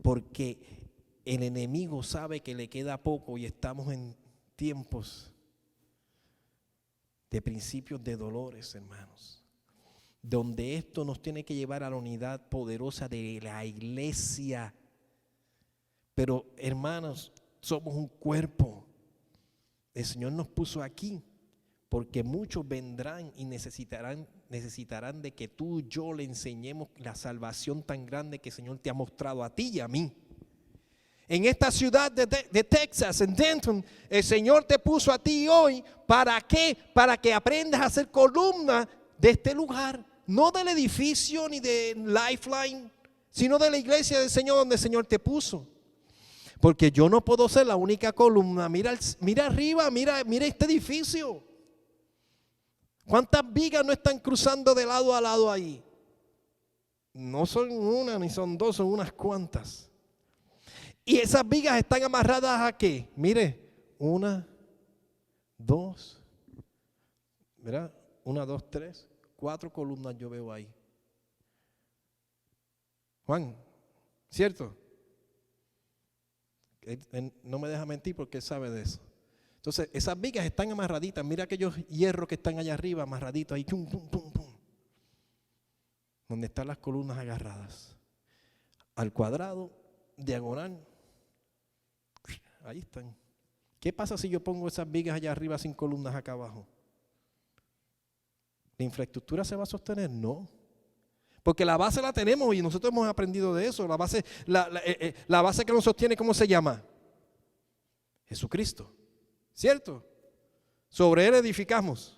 Porque el enemigo sabe que le queda poco y estamos en tiempos de principios de dolores, hermanos. Donde esto nos tiene que llevar a la unidad poderosa de la iglesia. Pero, hermanos, somos un cuerpo. El Señor nos puso aquí porque muchos vendrán y necesitarán de que tú y yo le enseñemos la salvación tan grande que el Señor te ha mostrado a ti y a mí. En esta ciudad de Texas, en Denton, el Señor te puso a ti hoy. ¿Para qué? Para que aprendas a ser columna de este lugar. No del edificio ni de Lifeline, sino de la iglesia del Señor donde el Señor te puso. Porque yo no puedo ser la única columna. Mira arriba, mira este edificio. ¿Cuántas vigas no están cruzando de lado a lado ahí? No son una ni son dos, son unas cuantas. Y esas vigas están amarradas ¿a qué? Mire, 1, 2, ¿verdad? 1, 2, 3, 4 columnas yo veo ahí. Juan, ¿cierto? Él no me deja mentir porque él sabe de eso. Entonces, esas vigas están amarraditas. Mira aquellos hierros que están allá arriba, amarraditos ahí, pum, pum, pum, pum. Donde están las columnas agarradas. al cuadrado, diagonal. Ahí están. ¿Qué pasa si yo pongo esas vigas allá arriba sin columnas acá abajo? ¿La infraestructura se va a sostener? No. Porque la base la tenemos y nosotros hemos aprendido de eso. La base que nos sostiene, ¿cómo se llama? Jesucristo. ¿Cierto? Sobre Él edificamos.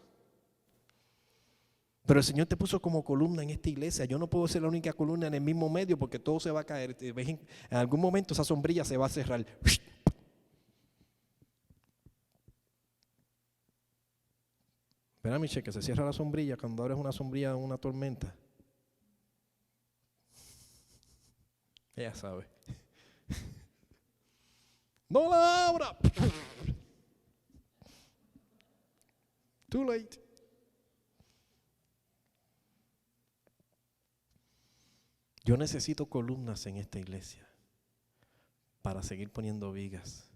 Pero el Señor te puso como columna en esta iglesia. Yo no puedo ser la única columna en el mismo medio porque todo se va a caer. En algún momento esa sombrilla se va a cerrar. ¿Verdad, Michelle? Que se cierra la sombrilla cuando abres una sombrilla en una tormenta. Ella sabe. No la abra. Too late. Yo necesito columnas en esta iglesia para seguir poniendo vigas,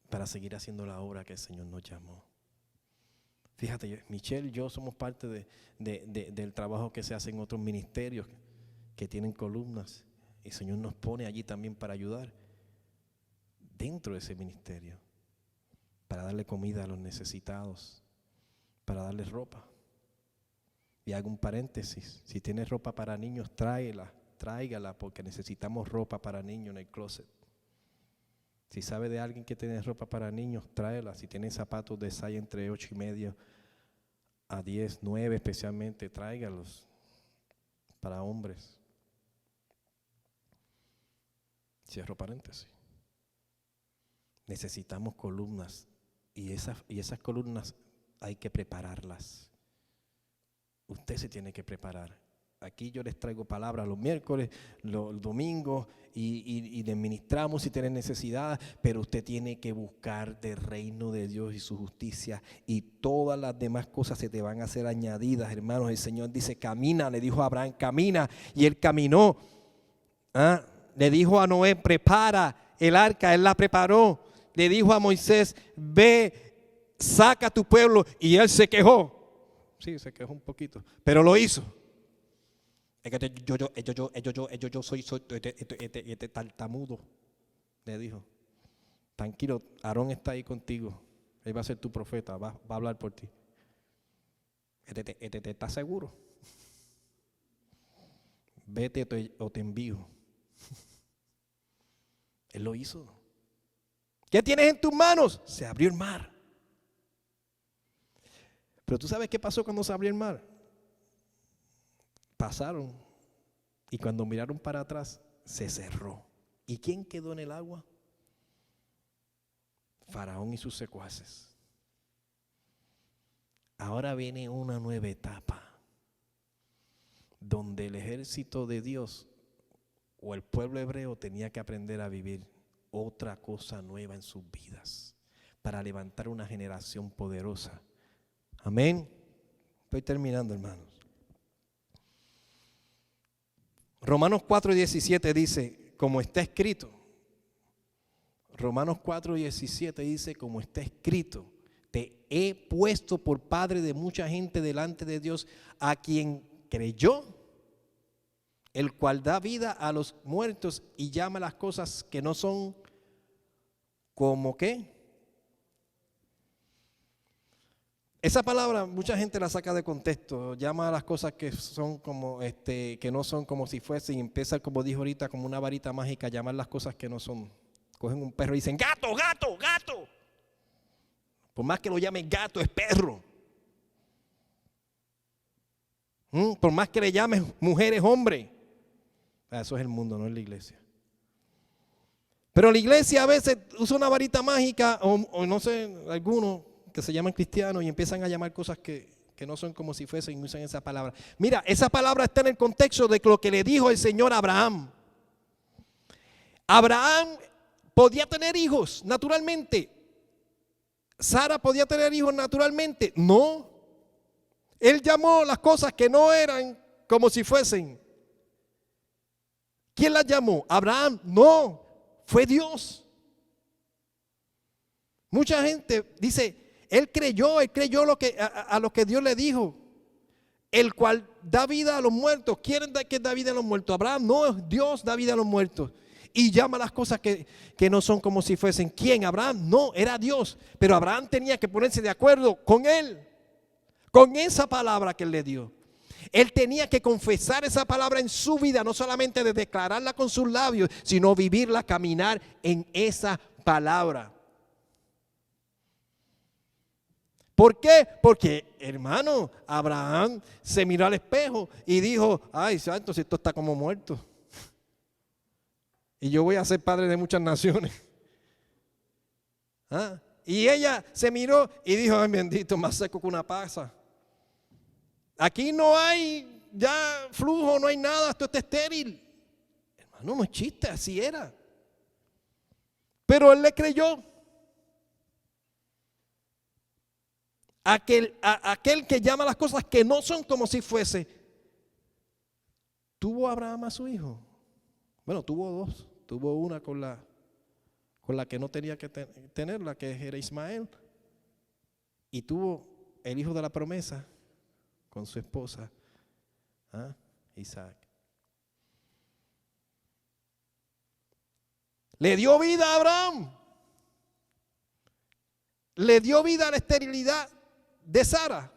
para seguir haciendo la obra que el Señor nos llamó. Fíjate, Michelle y yo somos parte del trabajo que se hace en otros ministerios que tienen columnas. Y el Señor nos pone allí también para ayudar dentro de ese ministerio, para darle comida a los necesitados, para darles ropa. Y hago un paréntesis, si tienes ropa para niños, tráigala porque necesitamos ropa para niños en el closet. Si sabe de alguien que tiene ropa para niños, tráela. Si tiene zapatos de size entre 8.5 a 10, 9 especialmente, tráigalos para hombres. Cierro paréntesis. Necesitamos columnas y esas columnas hay que prepararlas. Usted se tiene que preparar. Aquí yo les traigo palabras los miércoles, los domingos y les ministramos si tienen necesidad, pero usted tiene que buscar del reino de Dios y su justicia y todas las demás cosas se te van a ser añadidas, hermanos. El Señor dice, camina, le dijo a Abraham, camina, y él caminó. Le dijo a Noé, prepara el arca, él la preparó. Le dijo a Moisés, ve, saca a tu pueblo, y él se quejó. Sí, se quejó un poquito, pero lo hizo. Es que yo soy tartamudo, le dijo. Tranquilo, Aarón está ahí contigo. Él va a ser tu profeta, va a hablar por ti. ¿Estás seguro? Vete o te envío. Él lo hizo. ¿Qué tienes en tus manos? Se abrió el mar. Pero tú sabes qué pasó cuando se abrió el mar. Pasaron y cuando miraron para atrás se cerró. ¿Y quién quedó en el agua? Faraón y sus secuaces. Ahora viene una nueva etapa donde el ejército de Dios o el pueblo hebreo tenía que aprender a vivir otra cosa nueva en sus vidas para levantar una generación poderosa. Amén. Estoy terminando, hermanos. Romanos 4:17 dice, como está escrito. Romanos 4:17 dice, como está escrito, te he puesto por padre de mucha gente delante de Dios, a quien creyó, el cual da vida a los muertos y llama las cosas que no son como ¿qué? Esa palabra mucha gente la saca de contexto, llama a las cosas que son como que no son como si fuesen, y empieza, como dijo ahorita, como una varita mágica, llamar las cosas que no son. Cogen un perro y dicen, gato, gato, gato. Por más que lo llamen gato, es perro. Por más que le llamen mujer, es hombre. Eso es el mundo, no es la iglesia. Pero la iglesia a veces usa una varita mágica, o no sé, algunos que se llaman cristianos y empiezan a llamar cosas que no son como si fuesen y usan esa palabra. Mira, esa palabra está en el contexto de lo que le dijo el Señor a Abraham. Abraham podía tener hijos naturalmente. Sara podía tener hijos naturalmente. No. Él llamó las cosas que no eran como si fuesen. ¿Quién las llamó? Abraham. No, fue Dios. Mucha gente dice, él creyó a lo que Dios le dijo. el cual da vida a los muertos. ¿Quién que da vida a los muertos? Abraham, no, Dios da vida a los muertos. Y llama las cosas que no son como si fuesen. ¿Quién? Abraham, no, era Dios. Pero Abraham tenía que ponerse de acuerdo con él, con esa palabra que él le dio. Él tenía que confesar esa palabra en su vida, no solamente de declararla con sus labios, sino vivirla, caminar en esa palabra. ¿Por qué? Porque, hermano, Abraham se miró al espejo y dijo, ay, santo, si esto está como muerto. Y yo voy a ser padre de muchas naciones. ¿Ah? Y ella se miró y dijo, ay, bendito, más seco que una pasa. Aquí no hay ya flujo, no hay nada, esto está estéril. Hermano, no es chiste, así era. Pero él le creyó. Aquel que llama las cosas que no son como si fuese. ¿Tuvo Abraham a su hijo? Bueno, tuvo dos. Tuvo una con la que no tenía que tener, la que era Ismael. Y tuvo el hijo de la promesa con su esposa, Isaac. Le dio vida a Abraham. Le dio vida a la esterilidad de Sara.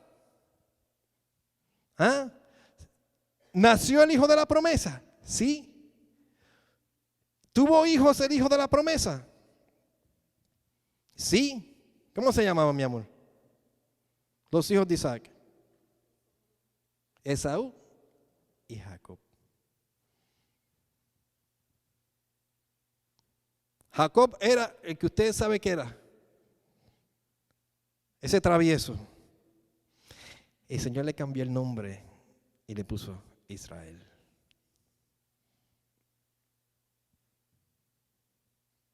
¿Nació el hijo de la promesa? Sí. ¿Tuvo hijos el hijo de la promesa? Sí. ¿Cómo se llamaba, mi amor? Los hijos de Isaac. Esaú y Jacob. Jacob era el que ustedes saben que era. Ese travieso. El Señor le cambió el nombre y le puso Israel.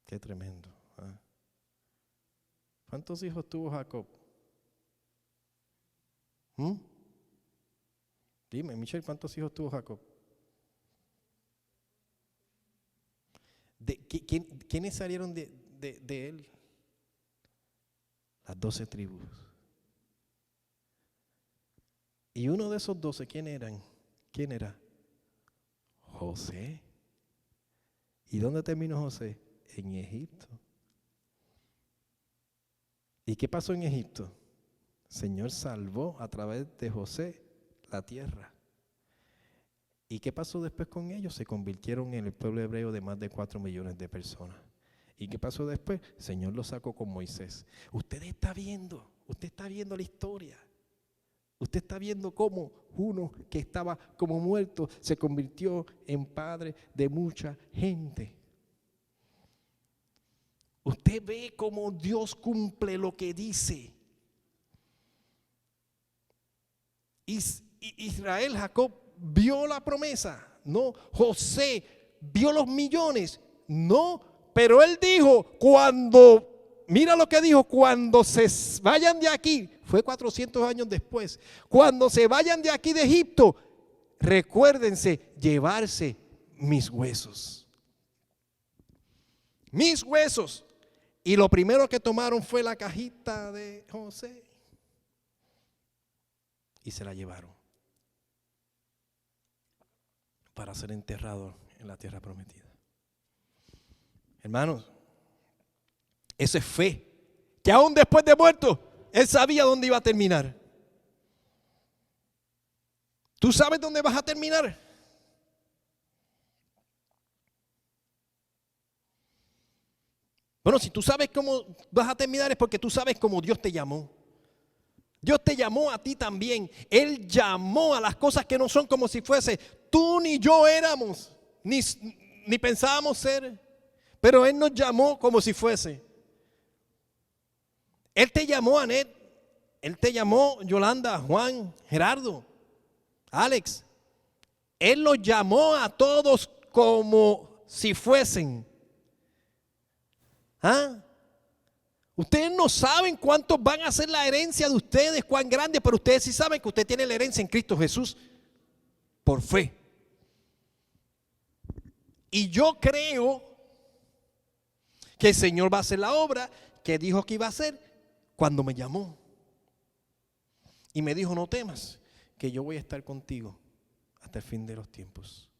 Qué tremendo. ¿Cuántos hijos tuvo Jacob? Dime, Michelle, ¿cuántos hijos tuvo Jacob? ¿Quiénes salieron de él? Las 12 tribus. Y uno de esos 12, ¿quién eran? ¿Quién era? José. ¿Y dónde terminó José? En Egipto. ¿Y qué pasó en Egipto? El Señor salvó a través de José la tierra. ¿Y qué pasó después con ellos? Se convirtieron en el pueblo hebreo de más de 4 millones de personas. ¿Y qué pasó después? El Señor lo sacó con Moisés. Usted está viendo la historia. Usted está viendo cómo uno que estaba como muerto se convirtió en padre de mucha gente. Usted ve cómo Dios cumple lo que dice. Israel, Jacob vio la promesa, no. José vio los millones, no. Pero él dijo, mira lo que dijo, cuando se vayan de aquí, fue 400 años después, cuando se vayan de aquí de Egipto, recuérdense llevarse mis huesos. Mis huesos. Y lo primero que tomaron fue la cajita de José. Y se la llevaron para ser enterrado en la tierra prometida. Hermanos, eso es fe. Que aún después de muerto, él sabía dónde iba a terminar. ¿Tú sabes dónde vas a terminar? Bueno, si tú sabes cómo vas a terminar es porque tú sabes cómo Dios te llamó. Dios te llamó a ti también. Él llamó a las cosas que no son como si fuese. Tú ni yo éramos, ni pensábamos ser. Pero Él nos llamó como si fuese. Él te llamó, Anet. Él te llamó, Yolanda, Juan, Gerardo, Alex. Él los llamó a todos como si fuesen. Ustedes no saben cuántos van a ser la herencia de ustedes, cuán grande, pero ustedes sí saben que usted tiene la herencia en Cristo Jesús por fe. Y yo creo que el Señor va a hacer la obra que dijo que iba a hacer cuando me llamó. Y me dijo, no temas, que yo voy a estar contigo hasta el fin de los tiempos.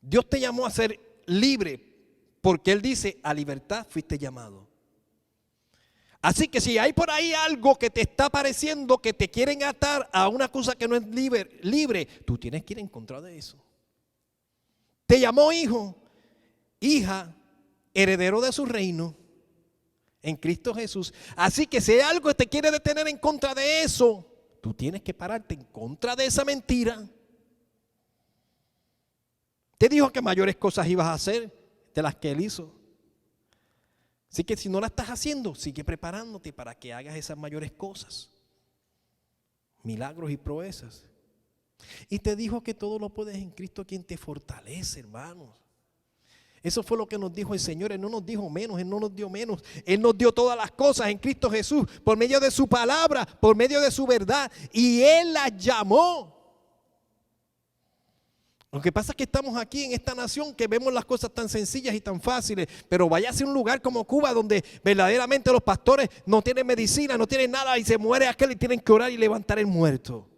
Dios te llamó a ser libre porque Él dice, a libertad fuiste llamado. Así que si hay por ahí algo que te está pareciendo que te quieren atar a una cosa que no es libre, tú tienes que ir en contra de eso. Te llamó hijo, hija, heredero de su reino en Cristo Jesús. Así que si hay algo que te quiere detener en contra de eso, tú tienes que pararte en contra de esa mentira. Te dijo que mayores cosas ibas a hacer de las que Él hizo. Así que si no la estás haciendo, sigue preparándote para que hagas esas mayores cosas. Milagros y proezas. Y te dijo que todo lo puedes en Cristo quien te fortalece, hermanos. Eso fue lo que nos dijo el Señor. Él no nos dijo menos, Él no nos dio menos. Él nos dio todas las cosas en Cristo Jesús, por medio de su palabra, por medio de su verdad. Y Él las llamó. Lo que pasa es que estamos aquí en esta nación que vemos las cosas tan sencillas y tan fáciles, pero váyase a un lugar como Cuba donde verdaderamente los pastores no tienen medicina, no tienen nada y se muere aquel y tienen que orar y levantar el muerto.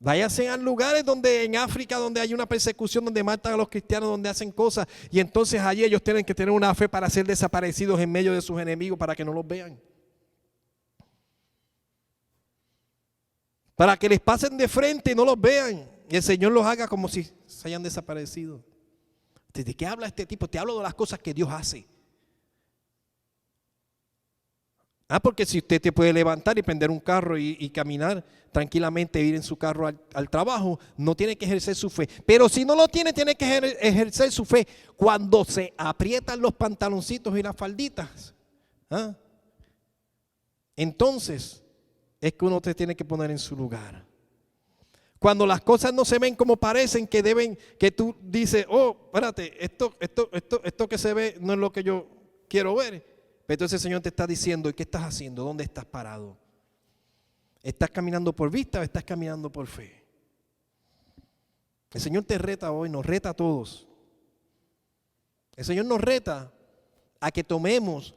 Váyase a lugares donde en África donde hay una persecución, donde matan a los cristianos, donde hacen cosas y entonces allí ellos tienen que tener una fe para ser desaparecidos en medio de sus enemigos para que no los vean. Para que les pasen de frente y no los vean. Y el Señor los haga como si se hayan desaparecido. ¿De qué habla este tipo? Te hablo de las cosas que Dios hace. Porque si usted te puede levantar y prender un carro y caminar tranquilamente, ir en su carro al trabajo, no tiene que ejercer su fe. Pero si no lo tiene, tiene que ejercer su fe cuando se aprietan los pantaloncitos y las falditas. Entonces es que uno te tiene que poner en su lugar. Cuando las cosas no se ven como parecen que deben, que tú dices, espérate, esto que se ve no es lo que yo quiero ver. Pero entonces el Señor te está diciendo, ¿y qué estás haciendo? ¿Dónde estás parado? ¿Estás caminando por vista o estás caminando por fe? El Señor te reta hoy, nos reta a todos. El Señor nos reta a que tomemos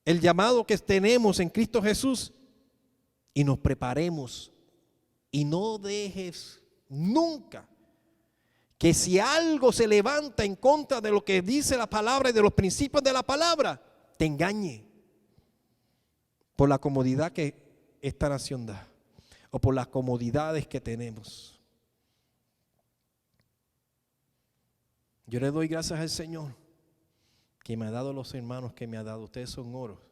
el llamado que tenemos en Cristo Jesús y nos preparemos. Y no dejes nunca que si algo se levanta en contra de lo que dice la palabra y de los principios de la palabra, te engañe por la comodidad que esta nación da o por las comodidades que tenemos. Yo le doy gracias al Señor que me ha dado los hermanos que me ha dado. Ustedes son oro.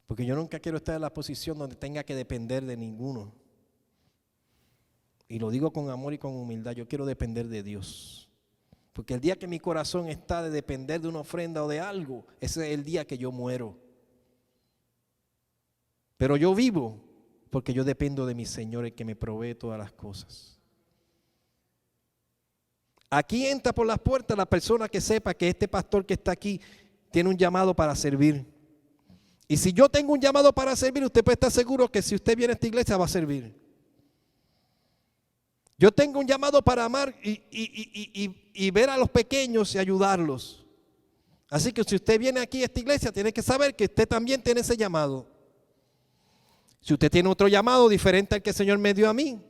Porque yo nunca quiero estar en la posición donde tenga que depender de ninguno. Y lo digo con amor y con humildad, yo quiero depender de Dios. Porque el día que mi corazón está de depender de una ofrenda o de algo, ese es el día que yo muero. Pero yo vivo porque yo dependo de mi Señor, el que me provee todas las cosas. Aquí entra por las puertas la persona que sepa que este pastor que está aquí tiene un llamado para servir. Y si yo tengo un llamado para servir, usted puede estar seguro que si usted viene a esta iglesia va a servir. Yo tengo un llamado para amar y ver a los pequeños y ayudarlos. Así que si usted viene aquí a esta iglesia, tiene que saber que usted también tiene ese llamado. Si usted tiene otro llamado diferente al que el Señor me dio a mí,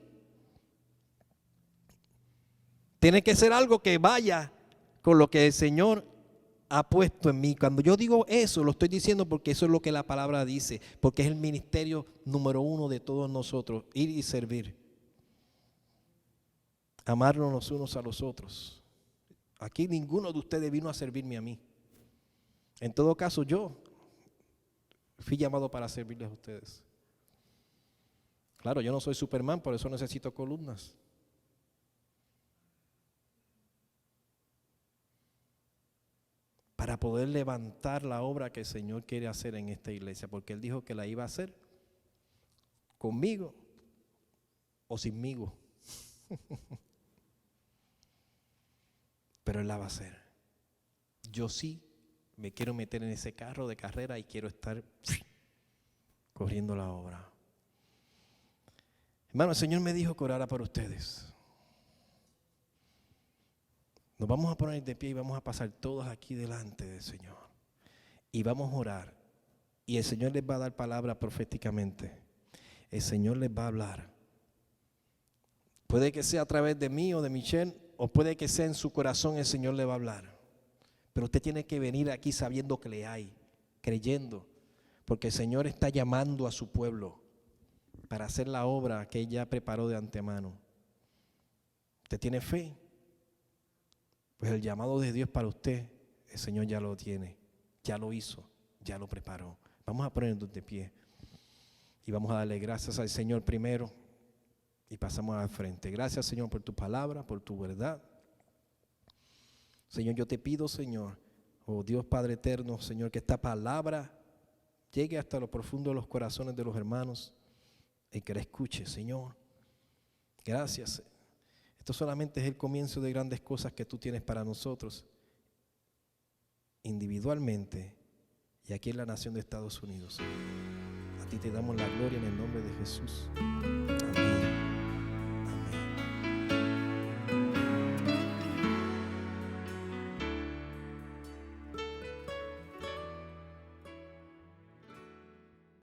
tiene que ser algo que vaya con lo que el Señor ha puesto en mí. Cuando yo digo eso, lo estoy diciendo porque eso es lo que la palabra dice, porque es el ministerio número 1 de todos nosotros, ir y servir. Amarnos los unos a los otros. Aquí ninguno de ustedes vino a servirme a mí. En todo caso, yo fui llamado para servirles a ustedes. Claro, yo no soy Superman, por eso necesito columnas. Para poder levantar la obra que el Señor quiere hacer en esta iglesia, porque Él dijo que la iba a hacer conmigo o sinmigo. Pero Él la va a hacer. Yo sí me quiero meter en ese carro de carrera y quiero estar corriendo la obra. Hermano, el Señor me dijo que orara por ustedes. Nos vamos a poner de pie y vamos a pasar todos aquí delante del Señor. y vamos a orar. Y el Señor les va a dar palabra proféticamente. El Señor les va a hablar. Puede que sea a través de mí o de Michelle, o puede que sea en su corazón, el Señor le va a hablar. Pero usted tiene que venir aquí sabiendo que le hay, creyendo, porque el Señor está llamando a su pueblo para hacer la obra que Él ya preparó de antemano. ¿Usted tiene fe? Pues el llamado de Dios para usted, el Señor ya lo tiene, ya lo hizo, ya lo preparó. Vamos a ponernos de pie y vamos a darle gracias al Señor primero y pasamos al frente. Gracias, Señor, por tu palabra, por tu verdad. Señor, yo te pido, Señor, oh Dios Padre eterno, Señor, que esta palabra llegue hasta lo profundo de los corazones de los hermanos y que la escuche, Señor. Gracias. Esto solamente es el comienzo de grandes cosas que tú tienes para nosotros, individualmente y aquí en la nación de Estados Unidos. A ti te damos la gloria en el nombre de Jesús.